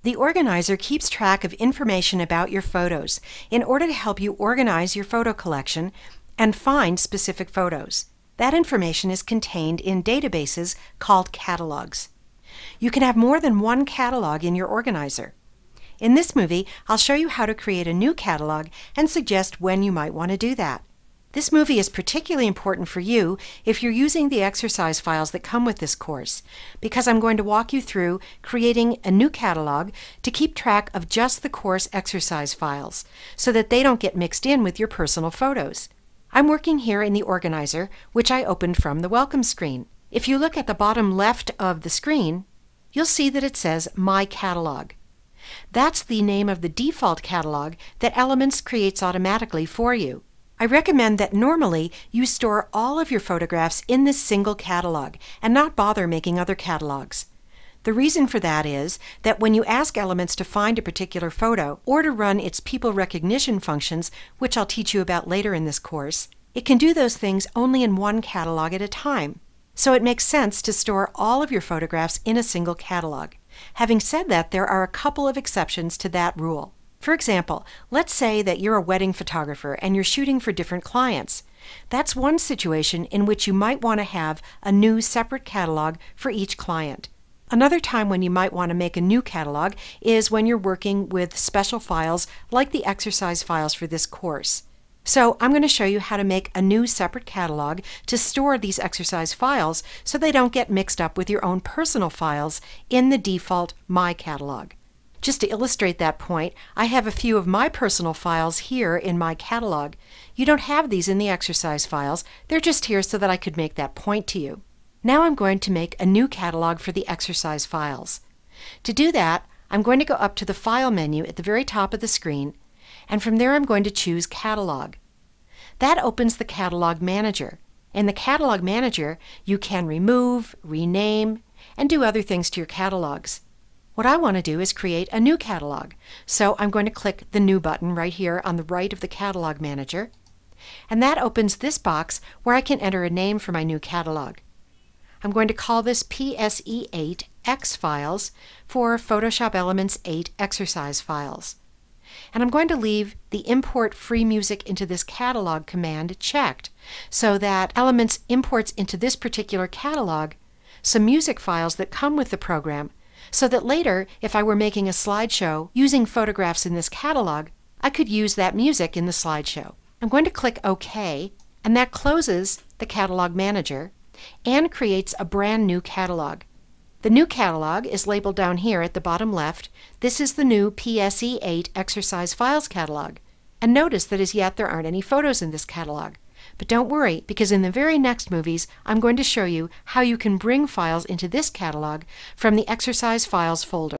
The organizer keeps track of information about your photos in order to help you organize your photo collection and find specific photos. That information is contained in databases called catalogs. You can have more than one catalog in your organizer. In this movie, I'll show you how to create a new catalog and suggest when you might want to do that. This movie is particularly important for you if you're using the exercise files that come with this course, because I'm going to walk you through creating a new catalog to keep track of just the course exercise files, so that they don't get mixed in with your personal photos. I'm working here in the organizer, which I opened from the welcome screen. If you look at the bottom left of the screen, you'll see that it says My Catalog. That's the name of the default catalog that Elements creates automatically for you. I recommend that normally you store all of your photographs in this single catalog and not bother making other catalogs. The reason for that is that when you ask Elements to find a particular photo or to run its people recognition functions, which I'll teach you about later in this course, it can do those things only in one catalog at a time. So it makes sense to store all of your photographs in a single catalog. Having said that, there are a couple of exceptions to that rule. For example, let's say that you're a wedding photographer and you're shooting for different clients. That's one situation in which you might want to have a new separate catalog for each client. Another time when you might want to make a new catalog is when you're working with special files like the exercise files for this course. So I'm going to show you how to make a new separate catalog to store these exercise files so they don't get mixed up with your own personal files in the default My Catalog. Just to illustrate that point, I have a few of my personal files here in my catalog. You don't have these in the exercise files. They're just here so that I could make that point to you. Now I'm going to make a new catalog for the exercise files. To do that, I'm going to go up to the File menu at the very top of the screen, and from there I'm going to choose Catalog. That opens the Catalog Manager. In the Catalog Manager, you can remove, rename, and do other things to your catalogs. What I want to do is create a new catalog, so I'm going to click the New button right here on the right of the Catalog Manager, and that opens this box where I can enter a name for my new catalog. I'm going to call this PSE8 X Files for Photoshop Elements 8 Exercise Files. And I'm going to leave the Import Free Music into this catalog command checked, so that Elements imports into this particular catalog some music files that come with the program, so that later, if I were making a slideshow using photographs in this catalog, I could use that music in the slideshow. I'm going to click OK, and that closes the Catalog Manager and creates a brand new catalog. The new catalog is labeled down here at the bottom left. This is the new PSE8 Exercise Files catalog. And notice that as yet there aren't any photos in this catalog. But don't worry, because in the very next movies I'm going to show you how you can bring files into this catalog from the Exercise Files folder.